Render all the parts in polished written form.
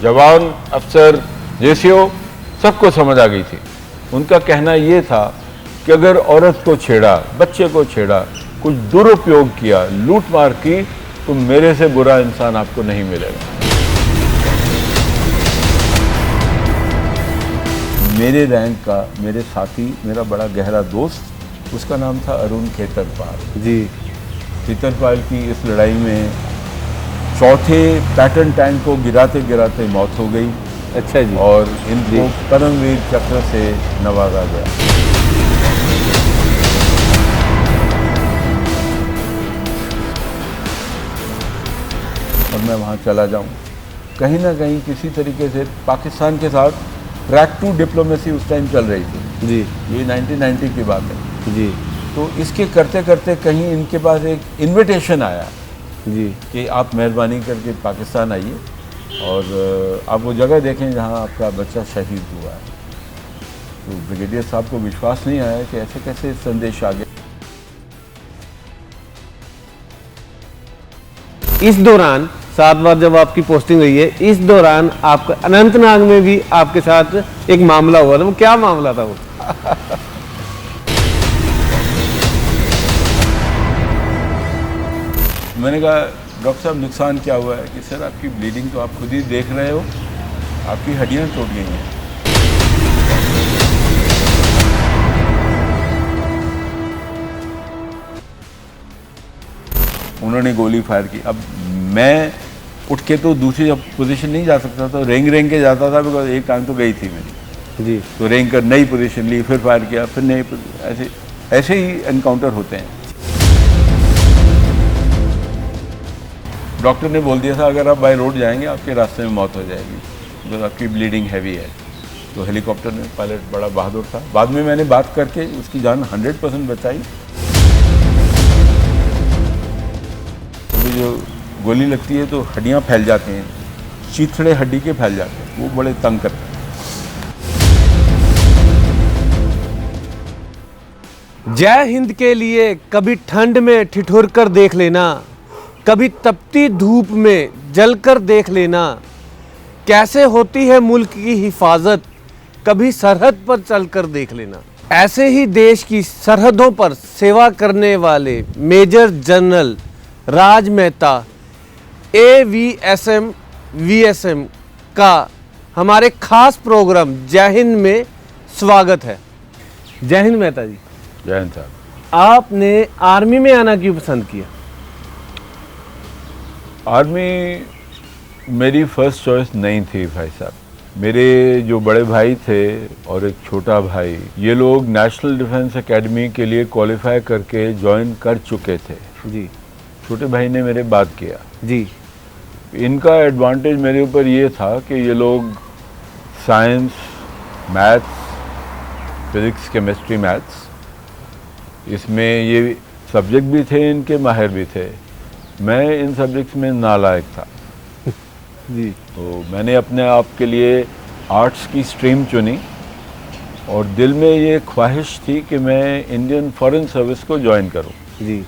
जवान अफसर जेसीओ सबको समझ आ गई थी। उनका कहना ये था कि अगर औरत को छेड़ा, बच्चे को छेड़ा, कुछ दुरुपयोग किया, लूट मार की, तो मेरे से बुरा इंसान आपको नहीं मिलेगा। मेरे रैंक का मेरे साथी, मेरा बड़ा गहरा दोस्त, उसका नाम था अरुण खेतरपाल जी। खेतरपाल की इस लड़ाई में चौथे पैटर्न टैंक को गिराते गिराते मौत हो गई। अच्छा जी। और इनको परमवीर चक्र से नवाजा गया। और मैं वहाँ चला जाऊँ, कहीं ना कहीं किसी तरीके से पाकिस्तान के साथ ट्रैक टू डिप्लोमेसी उस टाइम चल रही थी जी। ये 1990 की बात है जी। तो इसके करते करते कहीं इनके पास एक इनविटेशन आया जी कि आप मेहरबानी करके पाकिस्तान आइए और आप वो जगह देखें जहाँ आपका बच्चा शहीद हुआ है। तो ब्रिगेडियर साहब को विश्वास नहीं आया कि ऐसे कैसे संदेश आ गया। इस दौरान 7 बार जब आपकी पोस्टिंग हुई है, इस दौरान आपका अनंतनाग में भी आपके साथ एक मामला हुआ था। वो क्या मामला था वो? मैंने कहा डॉक्टर साहब नुकसान क्या हुआ है? कि सर आपकी ब्लीडिंग तो आप खुद ही देख रहे हो, आपकी हड्डियां टूट गई हैं। उन्होंने गोली फायर की। अब मैं उठ के तो दूसरी पोजीशन नहीं जा सकता था, रेंग रेंग के जाता था, बिकॉज एक टाइम तो गई थी मेरी जी। तो रेंग कर नई पोजीशन ली, फिर फायर किया, फिर नई, ऐसे ही एनकाउंटर होते हैं। डॉक्टर ने बोल दिया था अगर आप बाय रोड जाएंगे आपके रास्ते में मौत हो जाएगी, बिकॉज आपकी ब्लीडिंग हैवी है। तो हेलीकॉप्टर में पायलट बड़ा बहादुर था। बाद में मैंने बात करके उसकी जान 100% बचाई। जो गोली लगती है तो हड्डियां फैल जाती हैं, चीथड़े हड्डी के फैल जाते हैं, वो बड़े तंग करते हैं। जय हिंद के लिए कभी ठंड में ठिठुर कर देख लेना, कभी तपती धूप में जलकर देख लेना, कैसे होती है मुल्क की हिफाजत, कभी सरहद पर चलकर देख लेना। ऐसे ही देश की सरहदों पर सेवा करने वाले मेजर जनरल राज मेहता AVSM VSM का हमारे खास प्रोग्राम जय हिंद में स्वागत है। जय हिंद मेहता जी। जय हिंद साहब। आपने आर्मी में आना क्यों पसंद किया? आर्मी मेरी फर्स्ट चॉइस नहीं थी भाई साहब। मेरे जो बड़े भाई थे और एक छोटा भाई, ये लोग नेशनल डिफेंस एकेडमी के लिए क्वालिफाई करके ज्वाइन कर चुके थे। जी। छोटे भाई ने मेरे बात किया जी। इनका एडवांटेज मेरे ऊपर ये था कि ये लोग science, maths, physics, chemistry, maths, इसमें ये सब्जेक्ट भी थे, इनके माहिर भी थे। मैं इन सब्जेक्ट्स में नालायक था। जी। तो मैंने अपने आप के लिए आर्ट्स की स्ट्रीम चुनी और दिल में ये ख्वाहिश थी कि मैं इंडियन फॉरेन सर्विस को ज्वाइन करूं। जी।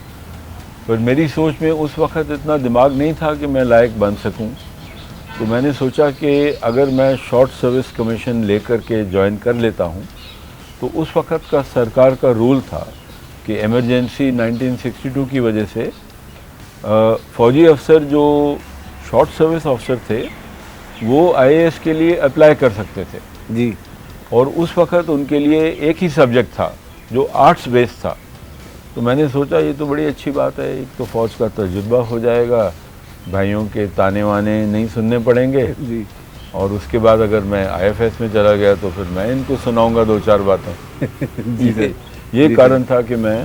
पर मेरी सोच में उस वक्त इतना दिमाग नहीं था कि मैं लायक बन सकूं। तो मैंने सोचा कि अगर मैं शॉर्ट सर्विस कमीशन लेकर के ज्वाइन कर लेता हूं, तो उस वक्त का सरकार का रूल था कि इमरजेंसी 1962 की वजह से फ़ौजी अफसर जो शॉर्ट सर्विस अफसर थे वो IAS के लिए अप्लाई कर सकते थे। जी। और उस वक्त उनके लिए एक ही सब्जेक्ट था जो आर्ट्स बेस्ड था। तो मैंने सोचा ये तो बड़ी अच्छी बात है, एक तो फ़ौज का तजुर्बा हो जाएगा, भाइयों के ताने वाने नहीं सुनने पड़ेंगे। जी। और उसके बाद अगर मैं IFS में चला गया तो फिर मैं इनको सुनाऊंगा 2-4 बातें। जी सर। ये जी कारण था कि मैं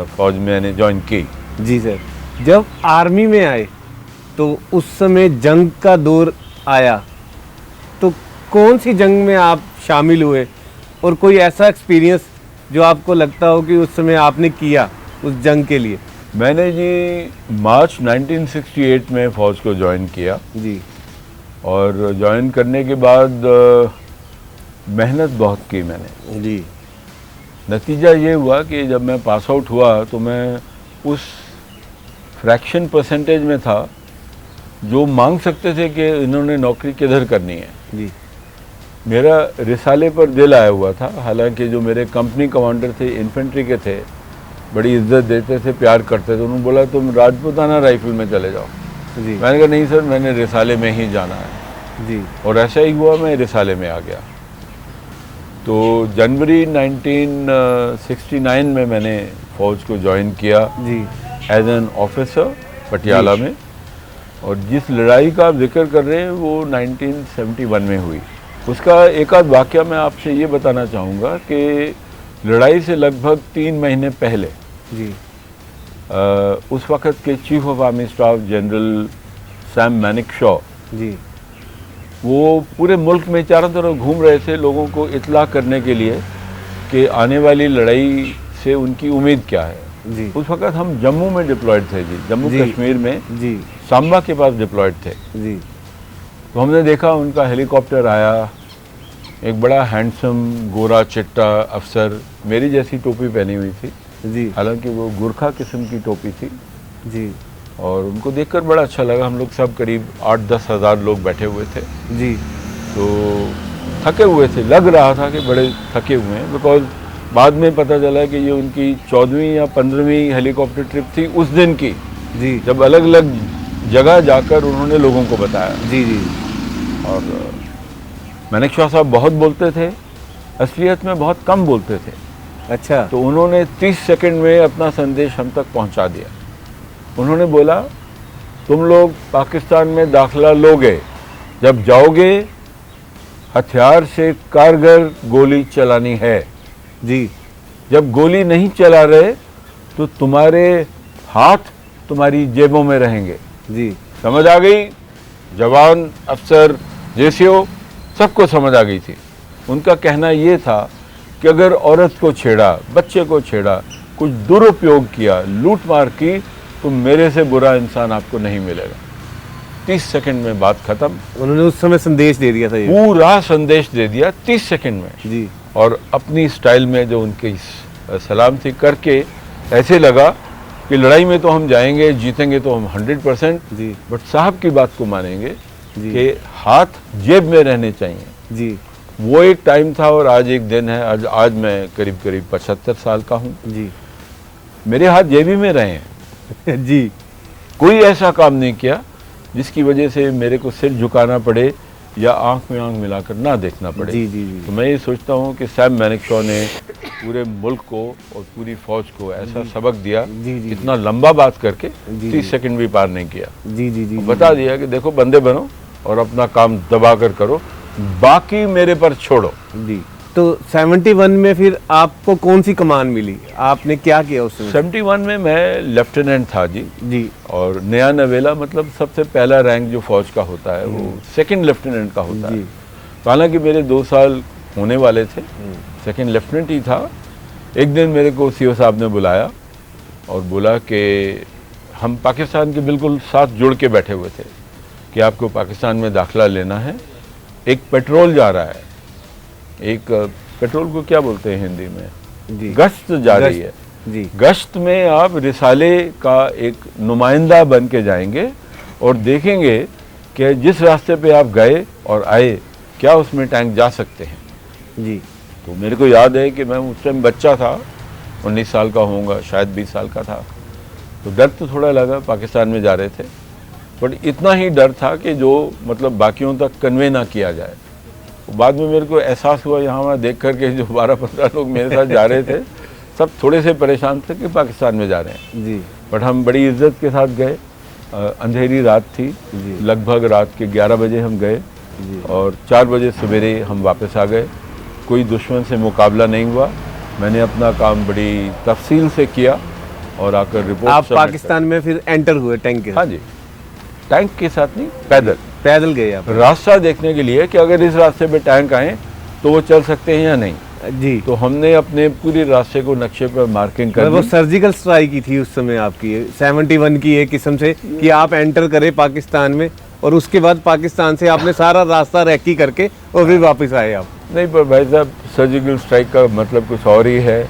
फ़ौज में मैंने ज्वाइन की। जी सर। जब आर्मी में आए तो उस समय जंग का दौर आया, तो कौन सी जंग में आप शामिल हुए और कोई ऐसा एक्सपीरियंस जो आपको लगता हो कि उस समय आपने किया उस जंग के लिए? मैंने जी मार्च 1968 में फ़ौज को ज्वाइन किया। जी। और ज्वाइन करने के बाद मेहनत बहुत की मैंने। जी। नतीजा ये हुआ कि जब मैं पास आउट हुआ तो मैं उस फ्रैक्शन परसेंटेज में था जो मांग सकते थे कि इन्होंने नौकरी किधर करनी है। जी मेरा रिसाले पर दिल आया हुआ था, हालांकि जो मेरे कंपनी कमांडर थे, इन्फेंट्री के थे, बड़ी इज्जत देते थे, प्यार करते थे। उन्होंने बोला तुम राजपूताना राइफल में चले जाओ। जी मैंने कहा नहीं सर, मैंने रिसाले में ही जाना है। जी और ऐसा ही हुआ, मैं रिसाले में आ गया। तो जनवरी 1969 में मैंने फ़ौज को ज्वाइन किया जी एज एन ऑफिसर पटियाला में। और जिस लड़ाई का आप जिक्र कर रहे हैं वो 1971 में हुई। उसका एक आध वाक़या मैं आपसे ये बताना चाहूँगा कि लड़ाई से लगभग 3 महीने पहले जी उस वक़्त के chief of army staff general Sam Manekshaw ji वो पूरे मुल्क में चारों तरफ घूम रहे थे, लोगों को इत्तला करने के लिए कि आने वाली लड़ाई से उनकी उम्मीद क्या है। जी उस वक़्त हम जम्मू में डिप्लॉयड थे जी, जम्मू जी। कश्मीर में जी सांबा के पास डिप्लॉयड थे। जी तो हमने देखा उनका हेलीकॉप्टर आया, एक बड़ा हैंडसम गोरा चिट्टा अफसर, मेरी जैसी टोपी पहनी हुई थी, जी हालांकि वो गुरखा किस्म की टोपी थी। जी और उनको देखकर बड़ा अच्छा लगा। हम लोग सब करीब 8-10 हज़ार लोग बैठे हुए थे। जी तो थके हुए थे, लग रहा था कि बड़े थके हुए हैं, बिकॉज बाद में पता चला कि ये उनकी 14वीं या 15वीं हेलीकॉप्टर ट्रिप थी उस दिन की, जी जब अलग अलग जगह जाकर उन्होंने लोगों को बताया। जी जी और मानेकशॉ साहब बहुत बोलते थे, असलियत में बहुत कम बोलते थे। अच्छा तो उन्होंने 30 सेकंड में अपना संदेश हम तक पहुंचा दिया। उन्होंने बोला तुम लोग पाकिस्तान में दाखिला लोगे, जब जाओगे हथियार से कारगर गोली चलानी है। जी जब गोली नहीं चला रहे तो तुम्हारे हाथ तुम्हारी जेबों में रहेंगे। जी समझ आ गई? जवान, अफसर, जेसीओ सबको समझ आ गई थी। उनका कहना ये था कि अगर औरत को छेड़ा, बच्चे को छेड़ा, कुछ दुरुपयोग किया, लूट मार की, तो मेरे से बुरा इंसान आपको नहीं मिलेगा। 30 सेकंड में बात खत्म। उन्होंने उस समय संदेश दे दिया था ये। पूरा संदेश दे दिया 30 सेकंड में। जी और अपनी स्टाइल में जो उनकी सलाम थी करके ऐसे लगा कि लड़ाई में तो हम जाएंगे, जीतेंगे तो हम 100%, जी बट साहब की बात को मानेंगे जी कि हाथ जेब में रहने चाहिए। जी वो एक टाइम था और आज एक दिन है। आज मैं करीब करीब 75 साल का हूँ। जी मेरे हाथ जेबी में रहे हैं। जी कोई ऐसा काम नहीं किया जिसकी वजह से मेरे को सिर झुकाना पड़े या आंख में आंख मिलाकर ना देखना पड़े। जी जी जी तो मैं ये सोचता हूँ कि सैम मैनिकशॉ ने पूरे मुल्क को और पूरी फौज को ऐसा सबक दिया, जी, जी, इतना लंबा बात करके जी, 30 सेकंड भी पार नहीं किया। जी जी जी बता दिया कि देखो बंदे बनो और अपना काम दबा कर करो, बाकी मेरे पर छोड़ो। जी। तो 71 में फिर आपको कौन सी कमान मिली, आपने क्या किया उस समय? 71 में मैं लेफ्टिनेंट था जी। जी और नया नवेला मतलब सबसे पहला रैंक जो फौज का होता है वो सेकंड लेफ्टिनेंट का होता है। जी तो हालांकि मेरे 2 साल होने वाले थे, सेकंड लेफ्टिनेंट ही था। एक दिन मेरे को सीओ साहब ने बुलाया और बोला कि हम पाकिस्तान के बिल्कुल साथ जुड़ के बैठे हुए थे कि आपको पाकिस्तान में दाखिला लेना है। एक पेट्रोल जा रहा है, एक पेट्रोल को क्या बोलते हैं हिंदी में, जी गश्त जा रही है। जी गश्त में आप रिसाले का एक नुमाइंदा बन के जाएंगे और देखेंगे कि जिस रास्ते पे आप गए और आए क्या उसमें टैंक जा सकते हैं। जी तो मेरे को याद है कि मैं उस टाइम बच्चा था, 19 साल का होऊंगा, शायद 20 साल का था। तो डर तो थोड़ा लगा, पाकिस्तान में जा रहे थे, बट इतना ही डर था कि जो मतलब बाकियों तक कन्वे ना किया जाए। तो बाद में मेरे को एहसास हुआ यहाँ वहाँ देख कर के जो 12-15 लोग मेरे साथ जा रहे थे सब थोड़े से परेशान थे कि पाकिस्तान में जा रहे हैं। जी बट हम बड़ी इज्जत के साथ गए। अंधेरी रात थी, जी लगभग रात के 11 बजे हम गए जी और 4 बजे सवेरे हम वापस आ गए। कोई दुश्मन से मुकाबला नहीं हुआ। मैंने अपना काम बड़ी तफसील से किया और आकर रिपोर्ट आप सबमिट पाकिस्तान में फिर एंटर हुए टैंक के कर- हाँ जी, टैंक के साथ नहीं, पैदल पैदल गए आप? रास्ता देखने के लिए कि अगर इस रास्ते पे टैंक आए तो वो चल सकते हैं या नहीं। जी तो हमने अपने पूरे रास्ते को नक्शे पर मार्किंग कर वो दी। सर्जिकल स्ट्राइक की थी उस समय आपकी 71 की एक किस्म से कि आप एंटर करें पाकिस्तान में और उसके बाद पाकिस्तान से आपने सारा रास्ता रैकी करके और फिर वापस आए आप? नहीं, पर भाई साहब सर्जिकल स्ट्राइक का मतलब कुछ और ही है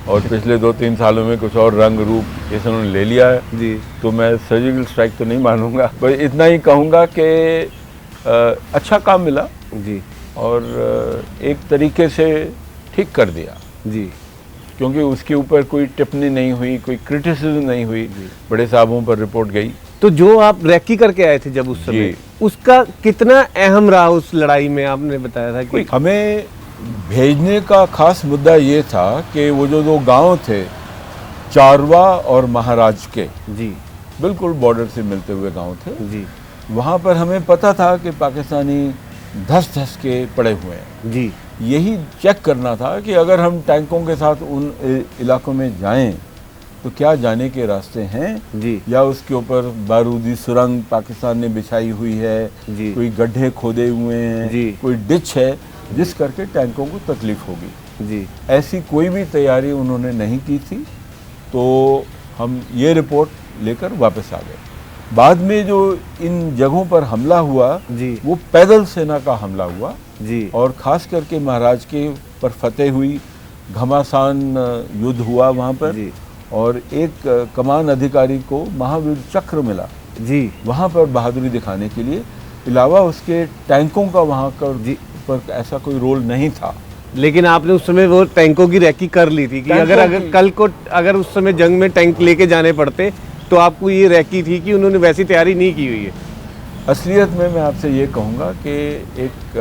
और पिछले 2-3 सालों में कुछ और रंग रूप इस उन्होंने ले लिया है। जी तो मैं सर्जिकल स्ट्राइक तो नहीं मानूंगा, पर इतना ही कहूँगा कि अच्छा काम मिला जी और एक तरीके से ठीक कर दिया, जी क्योंकि उसके ऊपर कोई टिप्पणी नहीं हुई, कोई क्रिटिसिज्म नहीं हुई, बड़े साहबों पर रिपोर्ट गई। तो जो आप रैकी करके आए थे जब उस समय, जी। उसका कितना अहम रहा उस लड़ाई में? आपने बताया था कि हमें भेजने का खास मुद्दा ये था कि वो जो 2 गांव थे, चारवा और महाराज के, जी बिल्कुल बॉर्डर से मिलते हुए गांव थे, जी वहाँ पर हमें पता था कि पाकिस्तानी धस धस के पड़े हुए हैं। जी यही चेक करना था कि अगर हम टैंकों के साथ उन इलाकों में जाएं तो क्या जाने के रास्ते हैं, जी या उसके ऊपर बारूदी सुरंग पाकिस्तान ने बिछाई हुई है, जी कोई गड्ढे खोदे हुए हैं, जी। कोई डिच है जिस करके टैंकों को तकलीफ होगी। जी ऐसी कोई भी तैयारी उन्होंने नहीं की थी, तो हम ये रिपोर्ट लेकर वापस आ गए। बाद में जो इन जगहों पर हमला हुआ जी वो पैदल सेना का हमला हुआ, जी और ख़ास करके महाराज के पर फतेह हुई, घमासान युद्ध हुआ वहाँ पर, जी और एक कमान अधिकारी को महावीर चक्र मिला जी वहाँ पर बहादुरी दिखाने के लिए। अलावा उसके टैंकों का वहाँ जी। पर ऐसा कोई रोल नहीं था। लेकिन आपने उस समय वो टैंकों की रैकी कर ली थी कि अगर कल को अगर उस समय जंग में टैंक लेके जाने पड़ते तो आपको ये रैकी थी कि उन्होंने वैसी तैयारी नहीं की हुई है। असलियत में मैं आपसे ये कहूँगा कि एक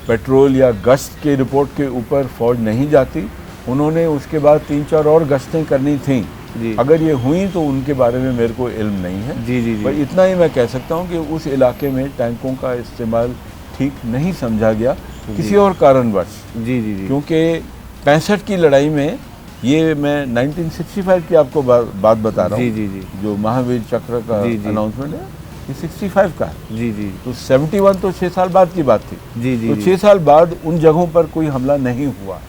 पेट्रोल या गश्त के रिपोर्ट के ऊपर फौज नहीं जाती। उन्होंने उसके बाद 3-4 और गश्तें करनी थीं। जी अगर ये हुई तो उनके बारे में मेरे को इल्म नहीं है। जी जी पर जी इतना ही मैं कह सकता हूँ कि उस इलाके में टैंकों का इस्तेमाल ठीक नहीं समझा गया किसी और कारणवश, जी जी जी क्योंकि 65 की लड़ाई में, ये मैं 1965 की आपको बात बता रहा जी हूँ, जी जी जो महावीर चक्र का जी, जी। अनाउंसमेंट है, ये 65 का है। जी जी तो 71 तो 6 साल बाद की बात थी। जी जी तो जी 6 साल बाद उन जगहों पर कोई हमला नहीं हुआ।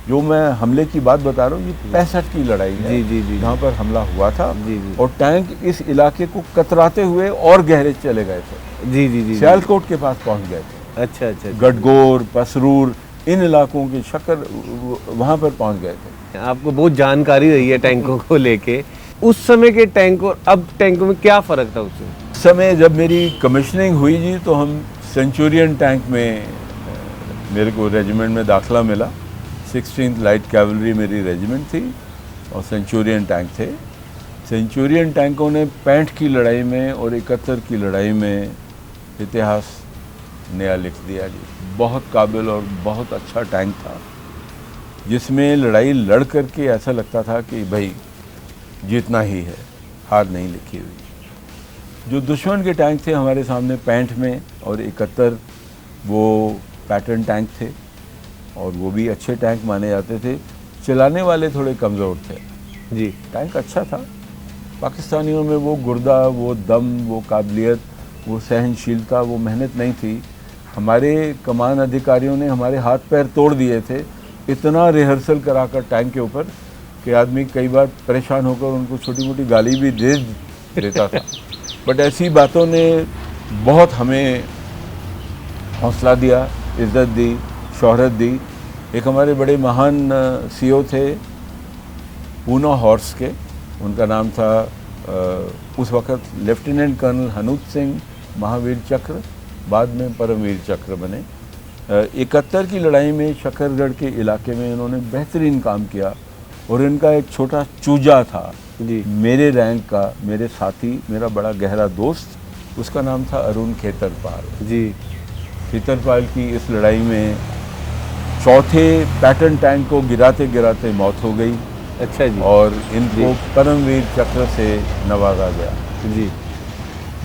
जो मैं हमले की बात बता रहा हूँ, ये 65 की लड़ाई है, जी जी जी जहाँ पर हमला हुआ था, जी जी और टैंक इस इलाके को कतराते हुए और गहरे चले गए थे, जी जी जी सियालकोट के पास पहुँच गए थे, अच्छा अच्छा अच्छा। गडगोर, पसरूर, इन इलाकों के शक्कर वहाँ पर पहुँच गए थे। आपको बहुत जानकारी रही है टैंकों को लेके। उस समय के टैंक और अब टैंकों में क्या फ़र्क था उससे? उस समय जब मेरी कमिश्निंग हुई जी, तो हम सेंचुरियन टैंक में, मेरे को रेजिमेंट में दाखिला मिला। 16th लाइट कैवलरी मेरी रेजिमेंट थी और सेंचुरियन टैंक थे। सेंचुरियन टैंकों ने 65 की लड़ाई में और 71 की लड़ाई में इतिहास नया लिख दिया जी। बहुत काबिल और बहुत अच्छा टैंक था, जिसमें लड़ाई लड़ करके ऐसा लगता था कि भाई जीतना ही है, हार नहीं लिखी हुई। जो दुश्मन के टैंक थे हमारे सामने 65 में और 71, वो पैटर्न टैंक थे, और वो भी अच्छे टैंक माने जाते थे। चलाने वाले थोड़े कमज़ोर थे जी टैंक अच्छा था। पाकिस्तानियों में वो गुर्दा, वो दम, वो काबिलियत, वो सहनशीलता, वो मेहनत नहीं थी। हमारे कमान अधिकारियों ने हमारे हाथ पैर तोड़ दिए थे, इतना रिहर्सल कराकर टैंक के ऊपर कि आदमी कई बार परेशान होकर उनको छोटी मोटी गाली भी दे देता था। बट ऐसी बातों ने बहुत हमें हौसला दिया, इज़्ज़त दी, शोहरत दी। एक हमारे बड़े महान सीओ थे पूना हॉर्स के, उनका नाम था उस वक़्त लेफ्टिनेंट कर्नल हनूत सिंह महावीर चक्र, बाद में परमवीर चक्र बने। 71 की लड़ाई में शकरगढ़ के इलाके में इन्होंने बेहतरीन काम किया, और इनका एक छोटा चूजा था जी मेरे रैंक का, मेरे साथी, मेरा बड़ा गहरा दोस्त, उसका नाम था अरुण खेतरपाल। जी खेतरपाल की इस लड़ाई में चौथे पैटर्न टैंक को गिराते गिराते मौत हो गई, अच्छा जी और इनको जी। परमवीर चक्र से नवाजा गया। जी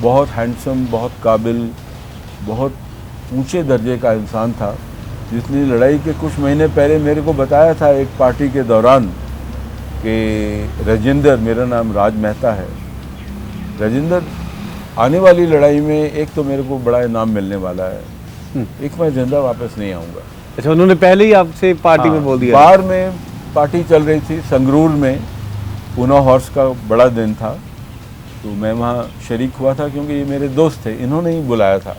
बहुत हैंडसम, बहुत काबिल, बहुत ऊंचे दर्जे का इंसान था, जिसने लड़ाई के कुछ महीने पहले मेरे को बताया था एक पार्टी के दौरान कि राजेंद्र, मेरा नाम राज मेहता है, राजेंद्र आने वाली लड़ाई में एक तो मेरे को बड़ा इनाम मिलने वाला है, एक मैं जिंदा वापस नहीं आऊँगा। अच्छा, उन्होंने पहले ही आपसे पार्टी में बोल दिया? बार में पार्टी चल रही थी संगरूर में, पूना हॉर्स का बड़ा दिन था, तो मैं वहाँ शरीक हुआ था क्योंकि ये मेरे दोस्त थे, इन्होंने ही बुलाया था।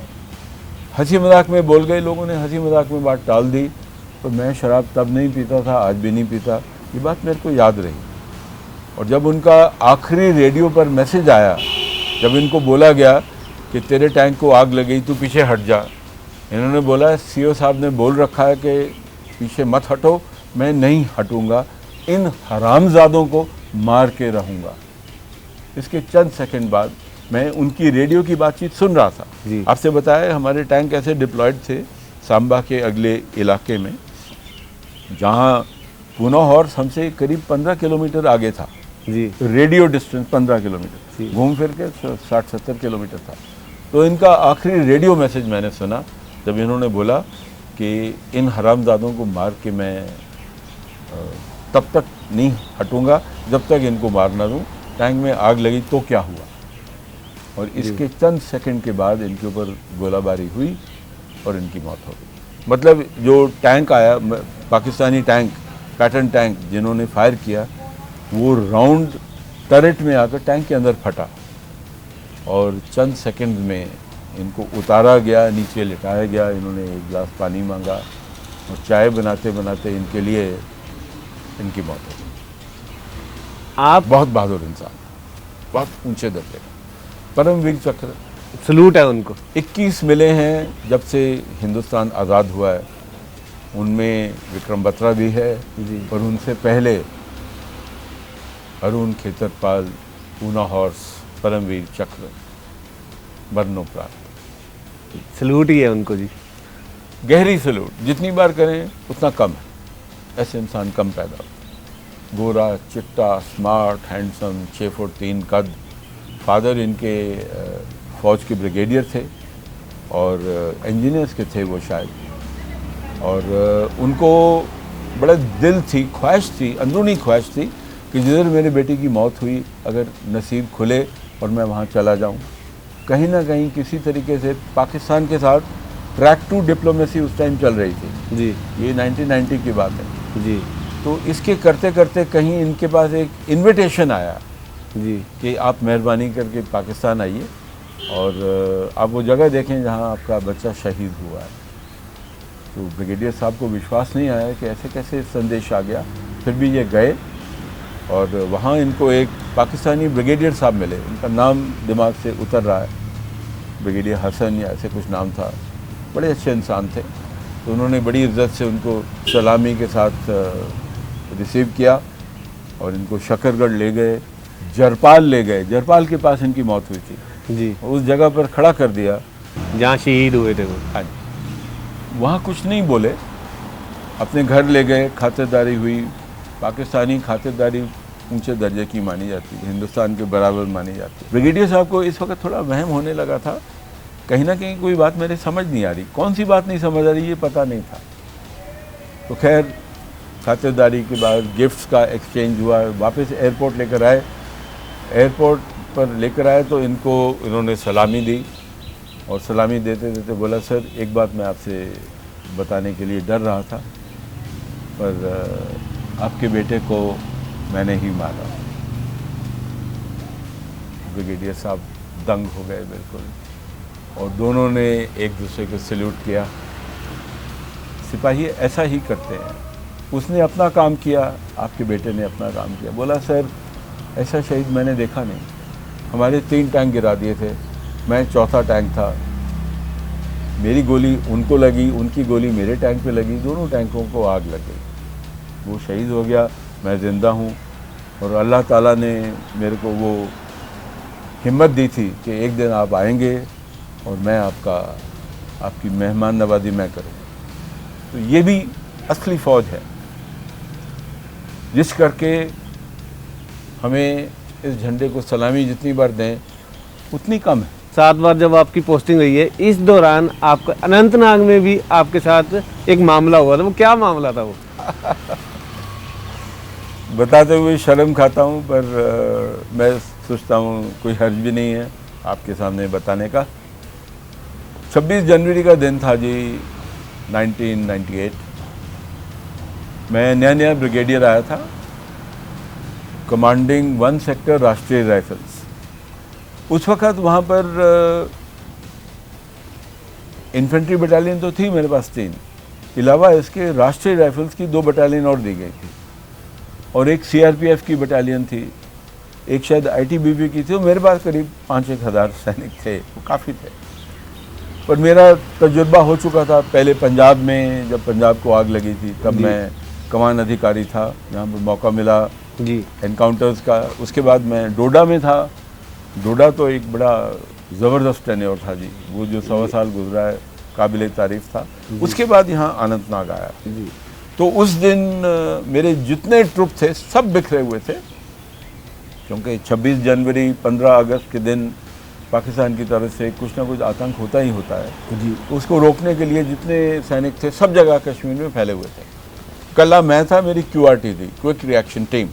हंसी मजाक में बोल गए लोगों ने, हंसी मजाक में बात टाल दी। तो मैं शराब तब नहीं पीता था, आज भी नहीं पीता, ये बात मेरे को याद रही। और जब उनका आखिरी रेडियो पर मैसेज आया, जब इनको बोला गया कि तेरे टैंक को आग लग गई, तू पीछे हट जा, इन्होंने बोला सीओ साहब ने बोल रखा है कि पीछे मत हटो, मैं नहीं हटूंगा, इन हरामजादों को मार के रहूंगा। इसके चंद सेकंड बाद मैं उनकी रेडियो की बातचीत सुन रहा था। जी। आपसे बताया हमारे टैंक ऐसे डिप्लॉयड थे सांबा के अगले इलाके में, जहां पूना हॉर्स हमसे करीब 15 किलोमीटर आगे था। जी। रेडियो डिस्टेंस 15 किलोमीटर, जी। घूम फिर के 60-70 किलोमीटर था। तो इनका आखिरी रेडियो मैसेज मैंने सुना जब इन्होंने बोला कि इन हरामजादों को मार के मैं तब तक नहीं हटूंगा जब तक इनको मार ना दूं, टैंक में आग लगी तो क्या हुआ। और इसके चंद सेकंड के बाद इनके ऊपर गोलाबारी हुई और इनकी मौत हो गई। मतलब जो टैंक आया, पाकिस्तानी टैंक, पैटर्न टैंक जिन्होंने फायर किया, वो राउंड टर्रेट में आकर टैंक के अंदर फटा और चंद सेकंड में इनको उतारा गया, नीचे लिटाया गया। इन्होंने एक गिलास पानी मांगा और चाय बनाते बनाते इनके लिए इनकी मौत हो गई। आप बहुत बहादुर इंसान, बहुत ऊंचे दर्जे का, परमवीर चक्र। सलूट है उनको। 21 मिले हैं जब से हिंदुस्तान आज़ाद हुआ है, उनमें विक्रम बत्रा भी है जी। और उनसे पहले अरुण खेतरपाल, पूना हॉर्स, परमवीर चक्र, मरणोपरांत। सलूट ही है उनको जी। गहरी सलूट, जितनी बार करें उतना कम है। ऐसे इंसान कम पैदा होते। गोरा, चिट्टा, स्मार्ट, हैंडसम, 6 फुट 3 कद। फादर इनके फौज के ब्रिगेडियर थे और इंजीनियर्स के थे वो शायद। और उनको बड़ा दिल थी, ख्वाहिश थी, अंदरूनी ख्वाहिश थी कि जिधर मेरे बेटे की मौत हुई, अगर नसीब खुले और मैं वहाँ चला जाऊँ। कहीं ना कहीं किसी तरीके से पाकिस्तान के साथ ट्रैक टू डिप्लोमेसी उस टाइम चल रही थी जी। ये 1990 की बात है जी। तो इसके करते करते कहीं इनके पास एक इनविटेशन आया जी। कि आप मेहरबानी करके पाकिस्तान आइए और आप वो जगह देखें जहां आपका बच्चा शहीद हुआ है। तो ब्रिगेडियर साहब को विश्वास नहीं आया कि ऐसे कैसे संदेश आ गया। फिर भी ये गए और वहाँ इनको एक पाकिस्तानी ब्रिगेडियर साहब मिले, उनका नाम दिमाग से उतर रहा है, ब्रिगेडियर हसन या ऐसे कुछ नाम था। बड़े अच्छे इंसान थे। तो उन्होंने बड़ी इज्जत से उनको सलामी के साथ रिसीव किया और इनको शकरगढ़ ले गए, जरपाल ले गए। जरपाल के पास इनकी मौत हुई थी जी। उस जगह पर खड़ा कर दिया जहाँ शहीद हुए थे वो। हाँ जी। वहाँ कुछ नहीं बोले, अपने घर ले गए, खातिरदारी हुई। पाकिस्तानी खातिरदारी ऊंचे दर्जे की मानी जाती है, हिंदुस्तान के बराबर मानी जाती है। ब्रिगेडियर साहब को इस वक्त थोड़ा वहम होने लगा था, कहीं ना कहीं कोई बात मेरे समझ नहीं आ रही। कौन सी बात नहीं समझ आ रही ये पता नहीं था। तो खैर खातिरदारी के बाद गिफ्ट्स का एक्सचेंज हुआ, वापस एयरपोर्ट लेकर आए। एयरपोर्ट पर लेकर आए तो इन्होंने सलामी दी और सलामी देते देते बोला, सर एक बात मैं आपसे बताने के लिए डर रहा था, पर आपके बेटे को मैंने ही मारा। ब्रिगेडियर साहब दंग हो गए बिल्कुल और दोनों ने एक दूसरे को सैल्यूट किया। सिपाही ऐसा ही करते हैं। उसने अपना काम किया, आपके बेटे ने अपना काम किया। बोला, सर ऐसा शहीद मैंने देखा नहीं। हमारे 3 टैंक गिरा दिए थे, मैं चौथा टैंक था। मेरी गोली उनको लगी, उनकी गोली मेरे टैंक पे लगी, दोनों टैंकों को आग लग गई। वो शहीद हो गया, मैं ज़िंदा हूँ और अल्लाह ताला ने मेरे को वो हिम्मत दी थी कि एक दिन आप आएंगे और मैं आपकी मेहमान नवाजी मैं करूँ। तो ये भी असली फ़ौज है जिस करके हमें इस झंडे को सलामी जितनी बार दें उतनी कम है। 7 बार जब आपकी पोस्टिंग हुई है, इस दौरान आपका अनंतनाग में भी आपके साथ एक मामला हुआ था। वो क्या मामला था वो? बताते हुए शर्म खाता हूँ, पर मैं सोचता हूँ कोई हर्ज भी नहीं है आपके सामने बताने का। 26 जनवरी का दिन था जी, 1998। मैं नया ब्रिगेडियर आया था, कमांडिंग 1 सेक्टर राष्ट्रीय राइफल्स। उस वक़्त वहाँ पर इन्फेंट्री बटालियन तो थी मेरे पास 3, अलावा इसके राष्ट्रीय राइफल्स की 2 बटालियन और दी गई थी। और एक सीआरपीएफ की बटालियन थी, एक शायद आईटीबीपी की थी। और मेरे पास करीब 5-1 हज़ार सैनिक थे, वो काफ़ी थे। पर मेरा तजुर्बा हो चुका था पहले पंजाब में, जब पंजाब को आग लगी थी तब जी। मैं कमान अधिकारी था, यहाँ पर मौका मिला जी एनकाउंटर्स का। उसके बाद मैं डोडा में था। डोडा तो एक बड़ा ज़बरदस्त टेन्योर था जी, वो जो 1.25 साल गुजरा है, काबिल तारीफ़ था। उसके बाद यहाँ अनंतनाग आया। जी तो उस दिन मेरे जितने ट्रुप थे सब बिखरे हुए थे, क्योंकि 26 जनवरी 15 अगस्त के दिन पाकिस्तान की तरफ से कुछ ना कुछ आतंक होता ही होता है जी उसको रोकने के लिए जितने सैनिक थे सब जगह कश्मीर में फैले हुए थे। कल्ला मैं था, मेरी क्यूआरटी थी, क्विक रिएक्शन टीम।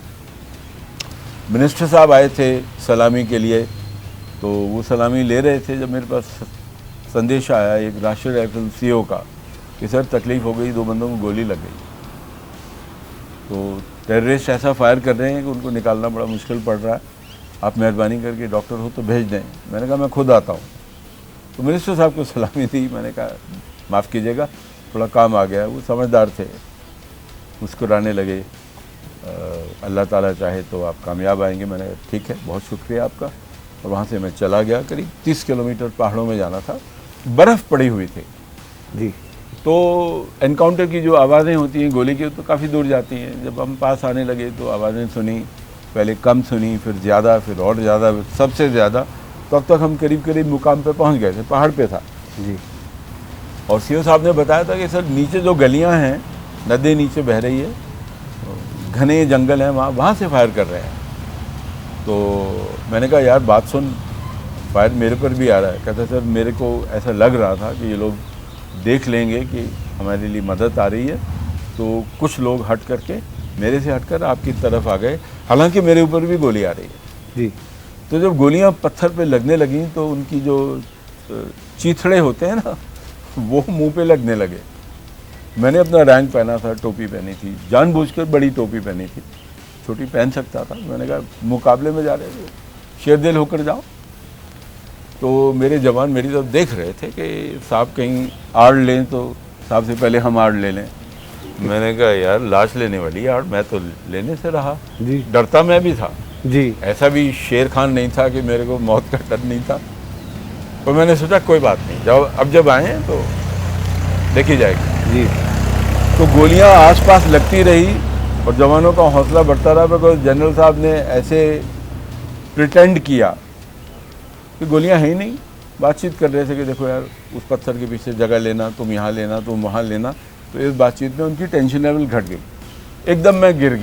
मिनिस्टर साहब आए थे सलामी के लिए, तो वो सलामी ले रहे थे जब मेरे पास संदेश आया एक राष्ट्रीय राइफल सीओ का कि सर तकलीफ़ हो गई, 2 बंदों को गोली लग गई। तो टेररिस्ट ऐसा फायर कर रहे हैं कि उनको निकालना बड़ा मुश्किल पड़ रहा है, आप मेहरबानी करके डॉक्टर हो तो भेज दें। मैंने कहा मैं खुद आता हूँ। तो मिनिस्टर साहब को सलामी दी। मैंने कहा माफ़ कीजिएगा, थोड़ा काम आ गया। वो समझदार थे, मुस्कुराने लगे। अल्लाह ताला चाहे तो आप कामयाब आएंगे। मैंने कहा ठीक है, बहुत शुक्रिया आपका। और वहाँ से मैं चला गया। करीब 30 किलोमीटर पहाड़ों में जाना था, बर्फ़ पड़ी हुई थी। जी तो एनकाउंटर की जो आवाज़ें होती हैं गोली की, तो काफ़ी दूर जाती हैं। जब हम पास आने लगे तो आवाज़ें सुनी, पहले कम सुनी, फिर ज़्यादा, फिर और ज़्यादा, सबसे ज़्यादा। तो अब तक हम करीब करीब मुकाम पे पहुंच गए थे, पहाड़ पे था। जी और सीओ साहब ने बताया था कि सर नीचे जो गलियां हैं, नदी नीचे बह रही है, घने जंगल हैं, वहाँ से फायर कर रहे हैं। तो मैंने कहा यार बात सुन, फायर मेरे पर भी आ रहा है। कहता सर मेरे को ऐसा लग रहा था कि ये लोग देख लेंगे कि हमारे लिए मदद आ रही है, तो कुछ लोग हट करके, मेरे से हटकर आपकी तरफ आ गए, हालांकि मेरे ऊपर भी गोली आ रही है। जी तो जब गोलियां पत्थर पे लगने लगीं तो उनकी जो चीथड़े होते हैं ना, वो मुंह पे लगने लगे। मैंने अपना रैंक पहना था, टोपी पहनी थी, जानबूझकर बड़ी टोपी पहनी थी, छोटी पहन सकता था। मैंने कहा मुकाबले में जा रहे थे, शेरदिल होकर जाओ। तो मेरे जवान मेरी तरफ देख रहे थे कि साहब कहीं आड़ लें तो साहब से पहले हम आड़ ले लें। मैंने कहा यार लाश लेने वाली आड़, मैं तो लेने से रहा। जी डरता मैं भी था, जी ऐसा भी शेर खान नहीं था कि मेरे को मौत का डर नहीं था। पर मैंने सोचा कोई बात नहीं, अब जब आए हैं तो देखी जाएगी। जी तो गोलियां आसपास लगती रही और जवानों का हौसला बढ़ता रहा, बिकॉज जनरल साहब ने ऐसे प्रिटेंड किया कि गोलियां है ही नहीं। बातचीत कर रहे थे कि देखो यार उस पत्थर के पीछे जगह लेना, तुम यहाँ लेना, तुम वहाँ लेना। तो इस बातचीत में उनकी टेंशन लेवल घट गई। एकदम मैं गिर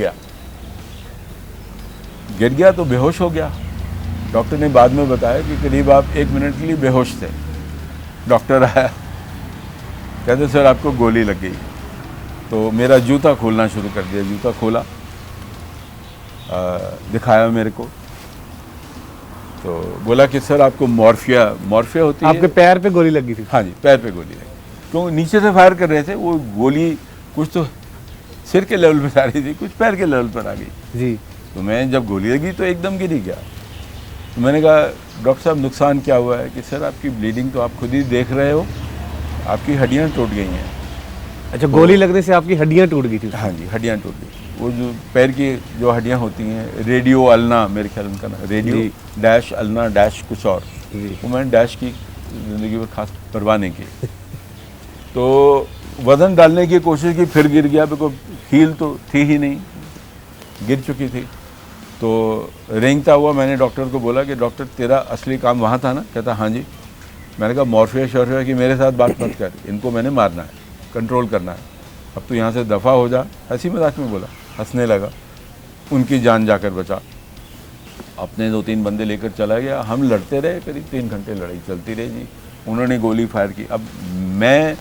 गया तो बेहोश हो गया। डॉक्टर ने बाद में बताया कि करीब आप 1 मिनट के लिए बेहोश थे। डॉक्टर आया, कहते सर आपको गोली लग गई। तो मेरा जूता खोलना शुरू कर दिया। जूता खोला, दिखाया मेरे को, तो बोला कि सर आपको मॉर्फिया होती है। आपके पैर पे गोली लगी थी? हाँ जी, पैर पे गोली लगी। तो नीचे से फायर कर रहे थे, वो गोली कुछ तो सिर के लेवल पर आ रही थी, कुछ पैर के लेवल पर आ गई। जी तो मैं जब गोली लगी तो एकदम गिर ही गया। तो मैंने कहा डॉक्टर साहब नुकसान क्या हुआ है? कि सर आपकी ब्लीडिंग तो आप खुद ही देख रहे हो, आपकी हड्डियाँ टूट गई हैं। अच्छा, गोली लगने से आपकी हड्डियां टूट गई थी? हाँ जी, हड्डियाँ टूट गई। वो जो पैर की जो हड्डियाँ होती हैं, रेडियो अल्ना, मेरे ख्याल उनका नाम, रेडियो डैश अल्ना डैश कुछ और, वो मैंने डैश की ज़िंदगी में खास परवाह नहीं की। तो वज़न डालने की कोशिश की, फिर गिर गया, बिकॉज हील तो थी ही नहीं, गिर चुकी थी। तो रेंगता हुआ मैंने डॉक्टर को बोला कि डॉक्टर तेरा असली काम वहाँ था ना? कहता हाँ जी। मैंने कहा मॉर्फिया शॉर्फिया की मेरे साथ बात मत कर, इनको मैंने मारना है, कंट्रोल करना है, अब तो यहाँ से दफ़ा हो जा। हंसी मजाक में बोला, हंसने लगा। उनकी जान जाकर बचा। अपने 2-3 बंदे लेकर चला गया। हम लड़ते रहे, करीब 3 घंटे लड़ाई चलती रही जी। उन्होंने गोली फायर की। अब मैं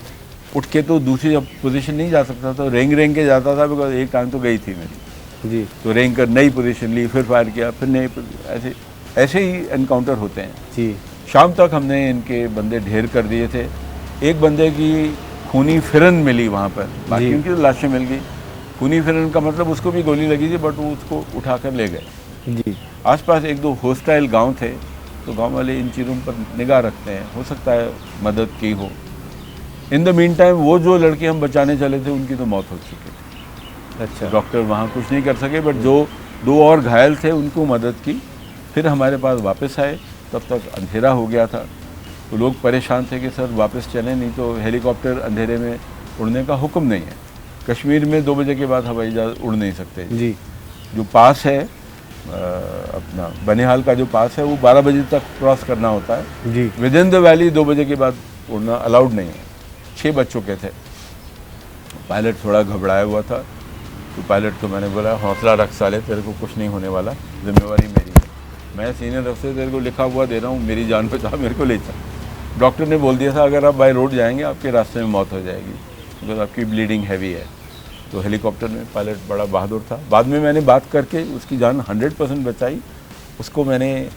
उठ के तो दूसरी पोजीशन नहीं जा सकता था, रेंग के जाता था, बिकॉज एक टाइम तो गई थी मेरी जी। तो रेंग कर नई पोजीशन ली, फिर फायर किया, फिर नई, ऐसे ही एनकाउंटर होते हैं जी। शाम तक हमने इनके बंदे ढेर कर दिए थे। एक बंदे की खूनी फिरन मिली वहाँ पर, बाकी उनकी तो लाशें मिल गई। खूनी फिरन का मतलब उसको भी गोली लगी थी, बट वो उसको उठा कर ले गए जी। आसपास 1-2 होस्टाइल गांव थे, तो गांव वाले इन चीज़ों पर निगाह रखते हैं, हो सकता है मदद की हो। इन द मीन टाइम वो जो लड़के हम बचाने चले थे उनकी तो मौत हो चुकी थी। अच्छा। डॉक्टर वहाँ कुछ नहीं कर सके, बट जो 2 और घायल थे उनको मदद की। फिर हमारे पास वापस आए, तब तक अंधेरा हो गया था। तो लोग परेशान थे कि सर वापस चलें, नहीं तो हेलीकॉप्टर अंधेरे में उड़ने का हुक्म नहीं है। कश्मीर में 2 बजे के बाद हवाई जहाज उड़ नहीं सकते। जी जो पास है अपना बनिहाल का जो पास है वो 12 बजे तक क्रॉस करना होता है। जी विद इन द वैली 2 बजे के बाद उड़ना अलाउड नहीं है। 6 बज चुके थे। पायलट थोड़ा घबराया हुआ था, तो पायलट को मैंने बोला हौसला रख साले, तेरे को कुछ नहीं होने वाला, जिम्मेवारी मेरी है, मैं सीनियर अफसर तेरे को लिखा हुआ दे रहा हूँ, मेरी जान बचा, मेरे को ले चल। डॉक्टर ने बोल दिया था अगर आप बाय रोड जाएंगे आपके रास्ते में मौत हो जाएगी, बिकॉज आपकी ब्लीडिंग हैवी है। तो हेलीकॉप्टर में पायलट बड़ा बहादुर था। बाद में मैंने बात करके उसकी जान 100% बचाई। उसको मैंने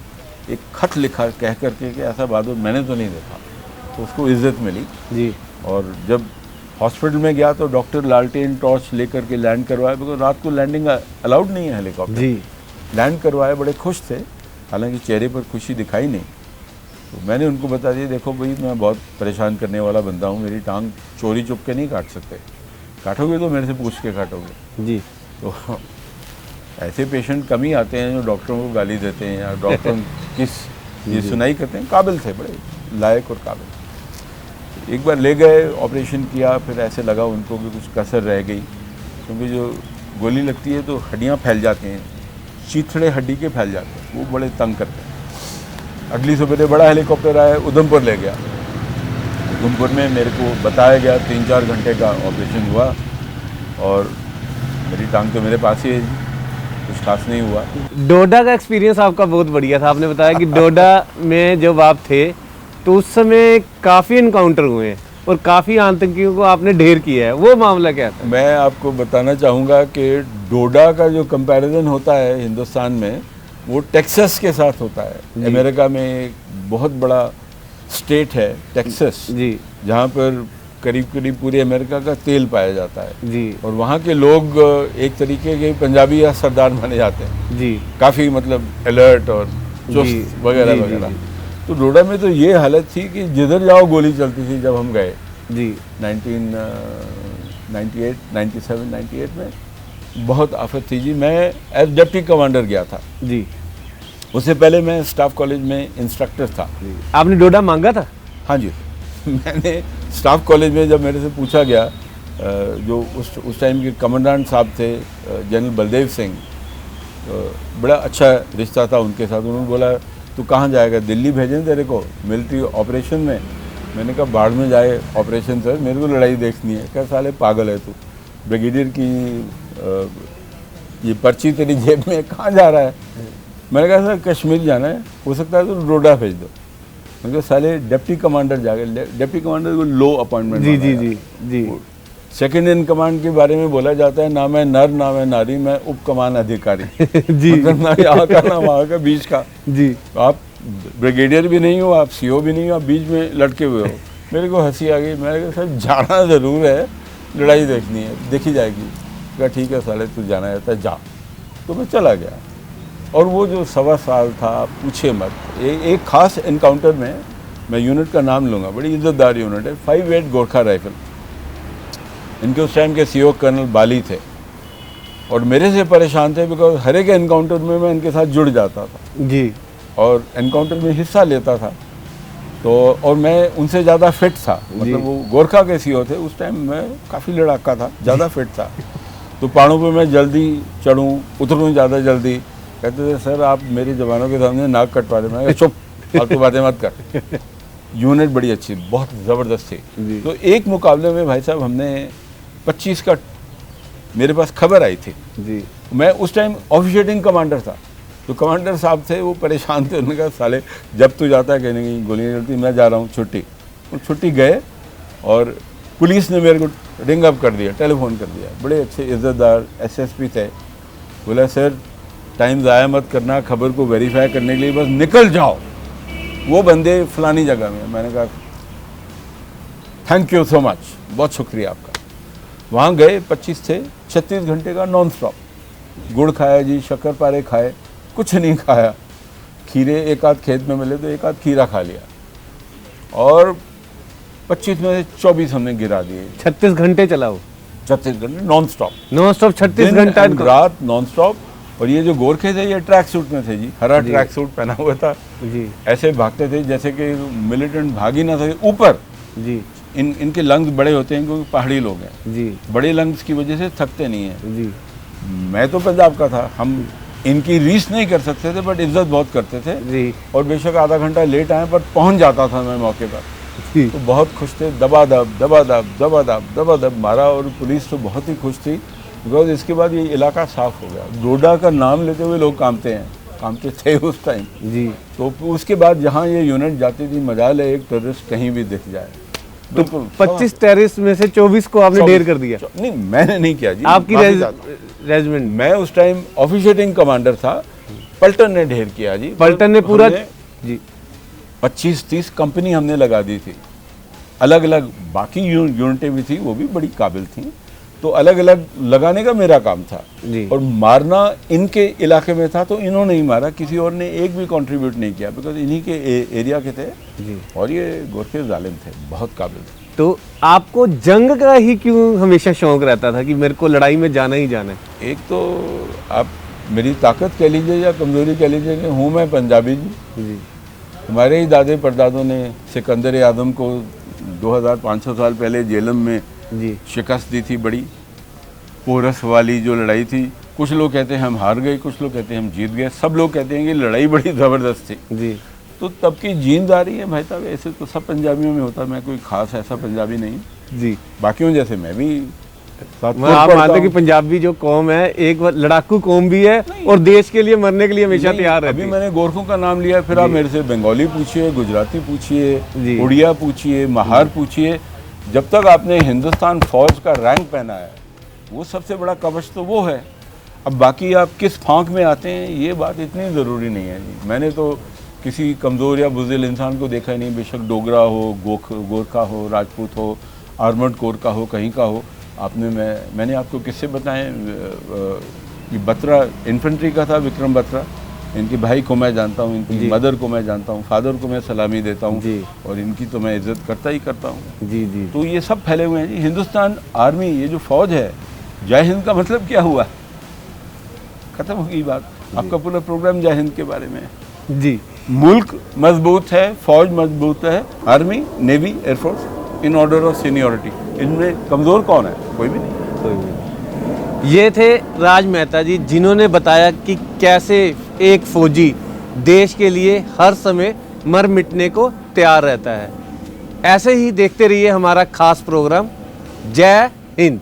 एक खत लिखा कह करके कि ऐसा बहादुर मैंने तो नहीं देखा, तो उसको इज्जत मिली। जी और जब हॉस्पिटल में गया तो डॉक्टर लालटेन टॉर्च लेकर के लैंड करवाया, बिकॉज रात को लैंडिंग अलाउड नहीं है हेलीकॉप्टर। जी लैंड करवाए, बड़े खुश थे, हालांकि चेहरे पर खुशी दिखाई नहीं। तो मैंने उनको बता दिया देखो भाई मैं बहुत परेशान करने वाला बंदा हूँ, मेरी टांग चोरी चुप के नहीं काट सकते, काटोगे तो मेरे से पूछ के काटोगे। जी तो ऐसे पेशेंट कम ही आते हैं जो डॉक्टरों को गाली देते हैं या डॉक्टर किस ये सुनाई करते हैं। काबिल थे, बड़े लायक और काबिल। एक बार ले गए, ऑपरेशन किया, फिर ऐसे लगा उनको कि कुछ कसर रह गई, क्योंकि जो गोली लगती है तो हड्डियाँ फैल जाती हैं, चीथड़े हड्डी के फैल जाते हैं, वो बड़े तंग करते हैं। अगली सुबह बड़ा हेलीकॉप्टर आया, उधमपुर ले गया। उधमपुर में मेरे को बताया गया 3-4 घंटे का ऑपरेशन हुआ और मेरी टांग तो मेरे पास ही है, कुछ खास नहीं हुआ। डोडा का एक्सपीरियंस आपका बहुत बढ़िया था। आपने बताया कि डोडा में जब आप थे तो उस समय काफ़ी इनकाउंटर हुए हैं और काफ़ी आतंकियों को आपने ढेर किया है, वो मामला क्या था? मैं आपको बताना चाहूँगा कि डोडा का जो कंपैरिजन होता है हिंदुस्तान में, वो टेक्सास के साथ होता है। अमेरिका में एक बहुत बड़ा स्टेट है टेक्सास, जी जहाँ पर करीब करीब पूरे अमेरिका का तेल पाया जाता है। जी और वहाँ के लोग एक तरीके के पंजाबी या सरदार माने जाते हैं, जी काफ़ी मतलब अलर्ट और जी, चुस्त वगैरह जी, वगैरह। जी, तो डोडा में तो ये हालत थी कि जिधर जाओ गोली चलती थी। जब हम गए जी 1998, 97, 98 में बहुत आफत थी जी। मैं एज डिप्टी कमांडर गया था, जी उससे पहले मैं स्टाफ कॉलेज में इंस्ट्रक्टर था। आपने डोडा मांगा था? हाँ जी मैंने स्टाफ कॉलेज में जब मेरे से पूछा गया, जो उस टाइम के कमांडेंट साहब थे जनरल बलदेव सिंह, बड़ा अच्छा रिश्ता था उनके साथ। उन्होंने बोला तू कहाँ जाएगा, दिल्ली भेजें तेरे को मिलिट्री ऑपरेशन में? मैंने कहा बाढ़ में जाए ऑपरेशन सर, मेरे को लड़ाई देखनी है। क्या साले पागल है तू, ब्रिगेडियर की ये पर्ची तेरी जेब में, कहाँ जा रहा है? मैंने कहा सर कश्मीर जाना है, हो सकता है तो डोडा भेज दो। मैंने कहा साले डिप्टी कमांडर जाके, डिप्टी कमांडर को लो अपॉइंटमेंट। जी जी जी जी सेकंड इन कमांड के बारे में बोला जाता है ना मैं नर ना मैं नारी, मैं उप कमान अधिकारी जी मतलब ना यहाँ का ना वहाँ का, बीच का। जी आप ब्रिगेडियर भी नहीं हो, आप सीओ भी नहीं हो, आप बीच में लटके हुए हो। मेरे को हंसी आ गई। मैंने कहा सर जाना ज़रूर है, लड़ाई देखनी है, देखी जाएगी। कहा ठीक है साले तू जाना है तो जा। तो मैं चला गया और वो जो 1.25 साल था पूछे मत। एक ख़ास इनकाउंटर में, मैं यूनिट का नाम लूँगा, बड़ी इज्जतदार यूनिट है, 5-8 गोरखा राइफल। इनके उस टाइम के सीओ कर्नल बाली थे और मेरे से परेशान थे, बिकॉज हर एक एनकाउंटर में मैं इनके साथ जुड़ जाता था जी और एनकाउंटर में हिस्सा लेता था। तो और मैं उनसे ज़्यादा फिट था, मतलब वो गोरखा के सीओ थे उस टाइम, मैं काफ़ी लड़ाका था, ज़्यादा फिट था। तो पहाड़ों पे मैं जल्दी चढ़ूँ उतरूँ ज़्यादा जल्दी। कहते थे सर आप मेरे जवानों के सामने नाक कटवा दे। मैं चुप, फालतू बातें मत कर। यूनिट बड़ी अच्छी, बहुत ज़बरदस्त थी। तो एक मुकाबले में भाई साहब हमने 25 का, मेरे पास खबर आई थी जी। मैं उस टाइम ऑफिशिएटिंग कमांडर था। तो कमांडर साहब थे, वो परेशान थे। उन्होंने कहा साले जब तू जाता है कहने की गोलियाँ चलती, मैं जा रहा हूँ छुट्टी। तो छुट्टी गए और पुलिस ने मेरे को रिंग अप कर दिया, टेलीफोन कर दिया। बड़े अच्छे इज्जतदार एसएसपी थे। बोला सर टाइम ज़ाया मत करना, खबर को वेरीफाई करने के लिए बस निकल जाओ, वो बंदे फलानी जगह में। मैंने कहा थैंक यू सो मच, बहुत शुक्रिया आपका। वहाँ गए, 25 थे, 36 घंटे का नॉन स्टॉप। गुड़ खाया जी, शक्कर पारे खाए, कुछ नहीं खाया। खीरे एक आध खेत में मिले तो एक आध खीरा खा लिया और 25 में से 24 हमने गिरा दिए। 36 घंटे चला वो? 36 घंटे नॉन स्टॉप, नॉन स्टॉप 36 घंटा रात नॉन स्टॉप। और ये जो गोरखे थे ये ट्रैक सूट में थे जी, हरा ट्रैक सूट पहना हुआ था जी ऐसे भागते थे जैसे कि मिलिटेंट भाग ही ना सके ऊपर। जी इनके लंग्स बड़े होते हैं क्योंकि पहाड़ी लोग हैं, जी बड़े लंग्स की वजह से थकते नहीं हैं। जी मैं तो पंजाब का था, हम इनकी रीस नहीं कर सकते थे बट इज्जत बहुत करते थे। जी और बेशक आधा घंटा लेट आए पर पहुंच जाता था मैं मौके पर, जी तो बहुत खुश थे। दबा दब मारा और पुलिस तो बहुत ही खुश थी बिकॉज इसके बाद ये इलाका साफ हो गया। डोडा का नाम लेते हुए लोग कामते थे उस टाइम। जी। तो उसके बाद जहाँ ये यूनिट जाती थी मजाल है एक टेररिस्ट कहीं भी दिख जाए। तो 25 टेररिस्ट में से 24 को आपने ढेर कर दिया? नहीं मैंने नहीं किया जी, आपकी रेजिमेंट? मैं उस टाइम ऑफिशिएटिंग कमांडर था, पलटन ने ढेर किया जी। पलटन ने पूरा जी 25-30 कंपनी हमने लगा दी थी, अलग अलग बाकी यूनिटें भी थी वो भी बड़ी काबिल थी, तो अलग अलग लगाने का मेरा काम था जी। और मारना इनके इलाके में था तो इन्होंने ही मारा, किसी और ने एक भी कंट्रीब्यूट नहीं किया बिकॉज इन्हीं के एरिया के थे जी। और ये गोरखे जालिम थे, बहुत काबिल थे। तो आपको जंग का ही क्यों हमेशा शौक रहता था कि मेरे को लड़ाई में जाना ही जाना है? एक तो आप मेरी ताकत कह लीजिए या कमज़ोरी कह लीजिए कि हूँ मैं पंजाबी जी। हमारे ही दादे परदादों ने सिकंदर आजम को 2500 साल पहले जेलम में जी शिकस्त दी थी, बड़ी पोरस वाली जो लड़ाई थी। कुछ लोग कहते हैं हम हार गए, कुछ लोग कहते हैं हम जीत गए, सब लोग कहते हैं कि लड़ाई बड़ी ज़बरदस्त थी जी। तो तब की जीनदारी है भाई साहब, ऐसे तो सब पंजाबियों में होता, मैं कोई खास ऐसा पंजाबी नहीं जी। बाकियों जैसे मैं भी आप मानते हैं कि पंजाबी जो कौम है एक लड़ाकू कौम भी है और देश के लिए मरने के लिए हमेशा तैयार रहती है। अभी मैंने गोरखों का नाम लिया, फिर आप मेरे से बंगाली पूछिए, गुजराती पूछिए, उड़िया पूछिए, महार पूछिए, जब तक आपने हिंदुस्तान फौज का रैंक पहना है वो सबसे बड़ा कवच तो वो है। अब बाकी आप किस फांक में आते हैं ये बात इतनी ज़रूरी नहीं है जी। मैंने तो किसी कमज़ोर या बुज़दिल इंसान को देखा ही नहीं, बेशक डोगरा हो, गोरखा हो, राजपूत हो, आर्मर्ड कोर का हो, कहीं का हो। मैंने आपको किससे बताएं, ये बत्रा इन्फेंट्री का था, विक्रम बत्रा, इनके भाई को मैं जानता हूँ, इनकी मदर को मैं जानता हूँ, फादर को मैं सलामी देता हूँ और इनकी तो मैं इज्जत करता ही करता हूँ जी जी। तो ये सब फैले हुए हैं जी। हिंदुस्तान आर्मी ये जो फौज है, जय हिंद का मतलब क्या हुआ, खत्म हो गई बात। आपका पूरा प्रोग्राम जय हिंद के बारे में है जी। मुल्क मजबूत है, फौज मजबूत है, army, navy, air force in order of seniority. इनमें कमज़ोर कौन है? कोई भी नहीं, कोई भी नहीं। ये थे राज मेहता जी जिन्होंने बताया कि कैसे एक फौजी देश के लिए हर समय मर मिटने को तैयार रहता है। ऐसे ही देखते रहिए हमारा खास प्रोग्राम जय हिंद।